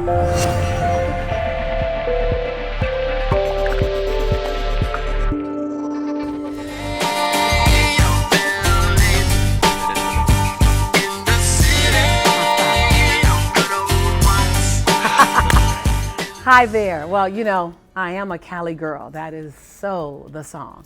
Hi there. Well, I am a Cali girl. That is so the song.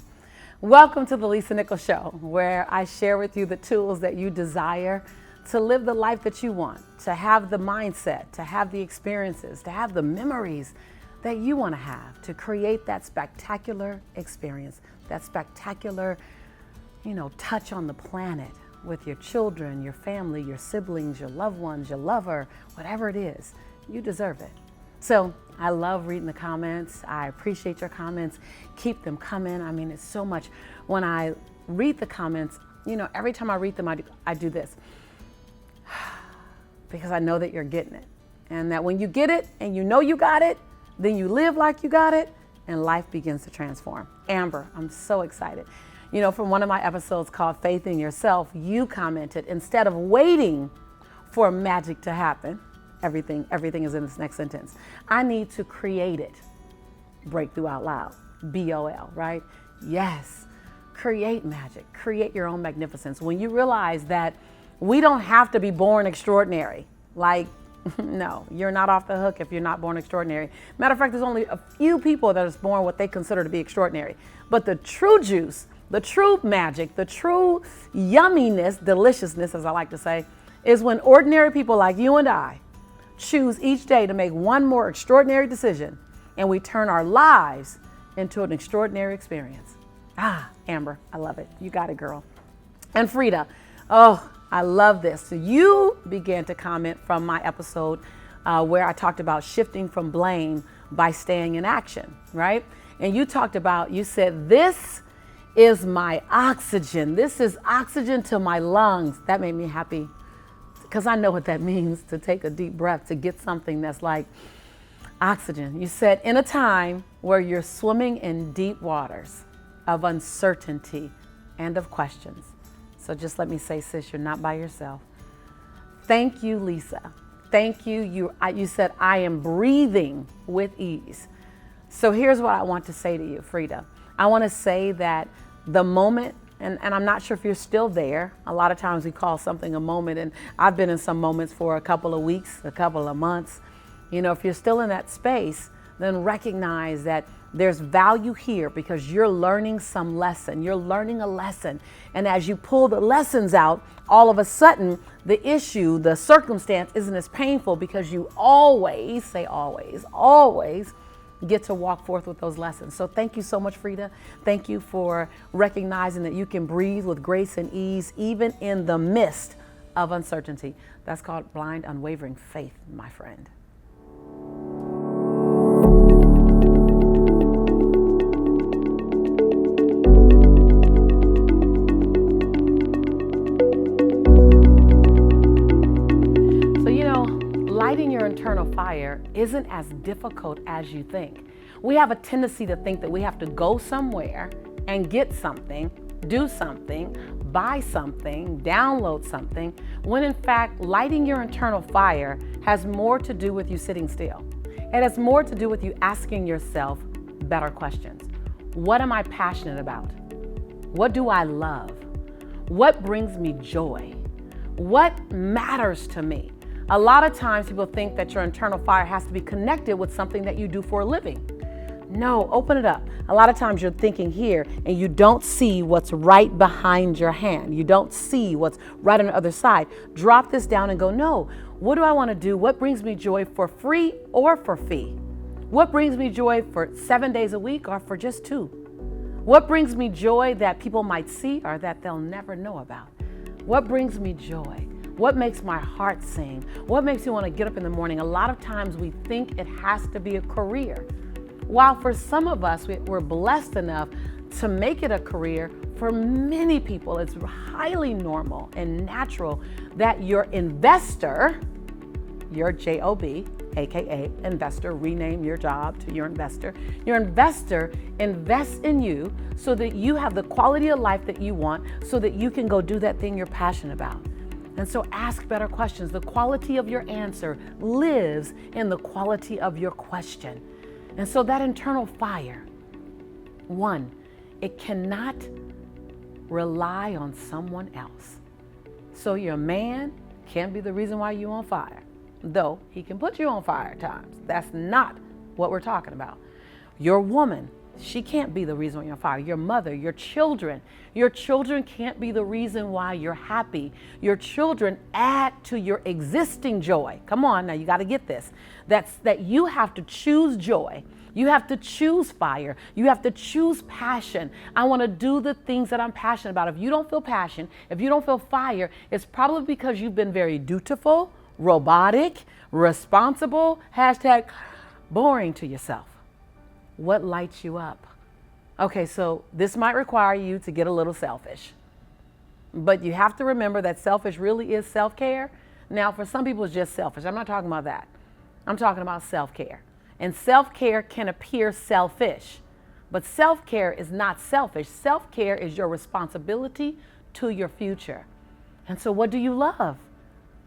Welcome to the Lisa Nichols Show, where I share with you the tools that you desire to live the life that you want, to have the mindset, to have the experiences, to have the memories that you want to have, to create that spectacular experience, that spectacular, touch on the planet with your children, your family, your siblings, your loved ones, your lover, whatever it is. You deserve it. So I love reading the comments. I appreciate your comments. Keep them coming. I mean, it's so much. When I read the comments, every time I read them, I do this because I know that you're getting it. And that when you get it and you got it, then you live like you got it and life begins to transform. Amber, I'm so excited. From one of my episodes called Faith in Yourself, you commented, instead of waiting for magic to happen, everything is in this next sentence, I need to create it. Breakthrough out loud, BOL, right? Yes, create magic, create your own magnificence. When you realize that we don't have to be born extraordinary, no, you're not off the hook if you're not born extraordinary. Matter of fact, there's only a few people that is born what they consider to be extraordinary. But the true juice, the true magic, the true yumminess, deliciousness, as I like to say, is when ordinary people like you and I choose each day to make one more extraordinary decision, and we turn our lives into an extraordinary experience. Amber, I love it. You got it, girl. And Frida, I love this. So you began to comment from my episode where I talked about shifting from blame by staying in action, right? And you said, this is my oxygen. This is oxygen to my lungs. That made me happy, because I know what that means, to take a deep breath, to get something that's like oxygen. You said, in a time where you're swimming in deep waters of uncertainty and of questions. So just let me say, sis, you're not by yourself. Thank you, Lisa. Thank you. You said, I am breathing with ease. So here's what I want to say to you, Frida. I want to say that the moment, and I'm not sure if you're still there. A lot of times we call something a moment, and I've been in some moments for a couple of weeks, a couple of months. If you're still in that space, then recognize that there's value here because you're learning some lesson. You're learning a lesson. And as you pull the lessons out, all of a sudden, the issue, the circumstance isn't as painful because you always get to walk forth with those lessons. So thank you so much, Frida. Thank you for recognizing that you can breathe with grace and ease, even in the midst of uncertainty. That's called blind, unwavering faith, my friend. Lighting your internal fire isn't as difficult as you think. We have a tendency to think that we have to go somewhere and get something, do something, buy something, download something, when in fact, lighting your internal fire has more to do with you sitting still. It has more to do with you asking yourself better questions. What am I passionate about? What do I love? What brings me joy? What matters to me? A lot of times people think that your internal fire has to be connected with something that you do for a living. No, open it up. A lot of times you're thinking here and you don't see what's right behind your hand. You don't see what's right on the other side. Drop this down and go, no, what do I want to do? What brings me joy for free or for fee? What brings me joy for 7 days a week or for just 2? What brings me joy that people might see or that they'll never know about? What brings me joy? What makes my heart sing? What makes me want to get up in the morning? A lot of times we think it has to be a career. While for some of us, we're blessed enough to make it a career, for many people, it's highly normal and natural that your investor, your job, aka investor, rename your job to your investor invests in you so that you have the quality of life that you want, so that you can go do that thing you're passionate about. And so ask better questions. The quality of your answer lives in the quality of your question. And so that internal fire, one, it cannot rely on someone else. So your man can't be the reason why you're on fire, though he can put you on fire at times. That's not what we're talking about. Your woman, she can't be the reason why you're on fire. Your mother, your children can't be the reason why you're happy. Your children add to your existing joy. Come on, now you got to get this. That you have to choose joy. You have to choose fire. You have to choose passion. I want to do the things that I'm passionate about. If you don't feel passion, if you don't feel fire, it's probably because you've been very dutiful, robotic, responsible, hashtag boring to yourself. What lights you up? Okay, so this might require you to get a little selfish. But you have to remember that selfish really is self-care. Now, for some people, it's just selfish. I'm not talking about that. I'm talking about self-care. And self-care can appear selfish, but self-care is not selfish. Self-care is your responsibility to your future. And so what do you love?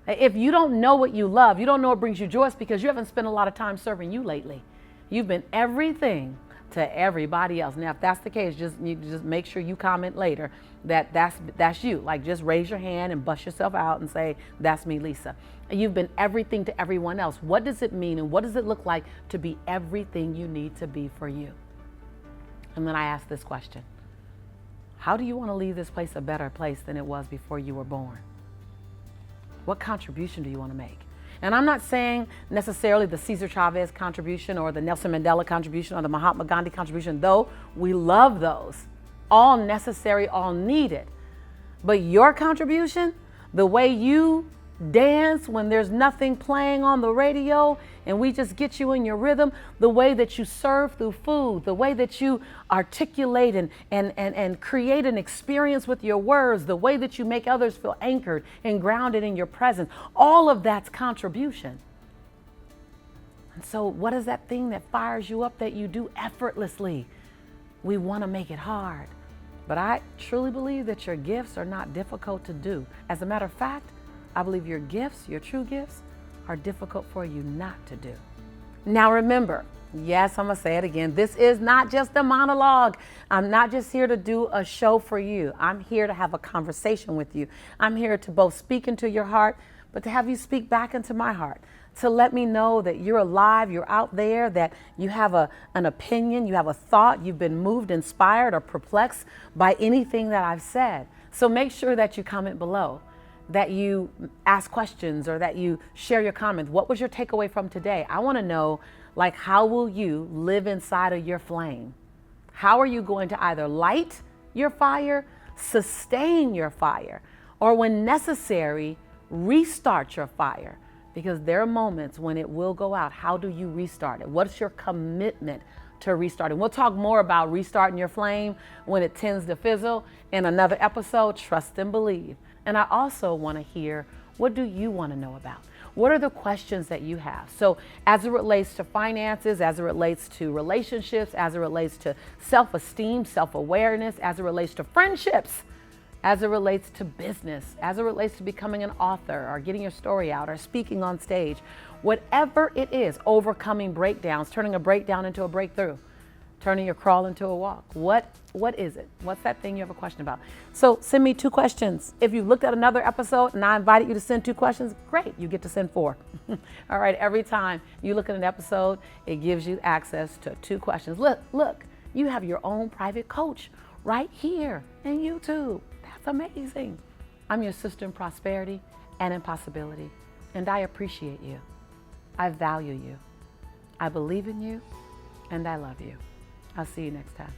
If you don't know what you love, you don't know what brings you joy, it's because you haven't spent a lot of time serving you lately. You've been everything to everybody else. Now, if that's the case, just make sure you comment later that that's you. Like, just raise your hand and bust yourself out and say, that's me, Lisa. You've been everything to everyone else. What does it mean and what does it look like to be everything you need to be for you? And then I ask this question: how do you want to leave this place a better place than it was before you were born? What contribution do you want to make? And I'm not saying necessarily the Cesar Chavez contribution or the Nelson Mandela contribution or the Mahatma Gandhi contribution, though we love those. All necessary, all needed. But your contribution, the way you dance when there's nothing playing on the radio and we just get you in your rhythm, the way that you serve through food, the way that you articulate and create an experience with your words, the way that you make others feel anchored and grounded in your presence, all of that's contribution. And so what is that thing that fires you up that you do effortlessly? We want to make it hard. But I truly believe that your gifts are not difficult to do. As a matter of fact, I believe your gifts, your true gifts, are difficult for you not to do. Now remember, yes, I'm gonna say it again, this is not just a monologue. I'm not just here to do a show for you. I'm here to have a conversation with you. I'm here to both speak into your heart, but to have you speak back into my heart, to let me know that you're alive, you're out there, that you have an opinion, you have a thought, you've been moved, inspired, or perplexed by anything that I've said. So make sure that you comment below, that you ask questions, or that you share your comments. What was your takeaway from today? I want to know, like, how will you live inside of your flame? How are you going to either light your fire, sustain your fire, or when necessary, restart your fire? Because there are moments when it will go out. How do you restart it? What's your commitment to restarting? We'll talk more about restarting your flame when it tends to fizzle in another episode. Trust and believe. And I also want to hear, what do you want to know about? What are the questions that you have? So as it relates to finances, as it relates to relationships, as it relates to self-esteem, self-awareness, as it relates to friendships, as it relates to business, as it relates to becoming an author or getting your story out or speaking on stage, whatever it is, overcoming breakdowns, turning a breakdown into a breakthrough, turning your crawl into a walk. What is it? What's that thing you have a question about? So send me 2 questions. If you've looked at another episode and I invited you to send 2 questions, great, you get to send 4. All right, every time you look at an episode, it gives you access to 2 questions. Look, you have your own private coach right here in YouTube. That's amazing. I'm your sister in prosperity and in possibility, and I appreciate you. I value you. I believe in you, and I love you. I'll see you next time.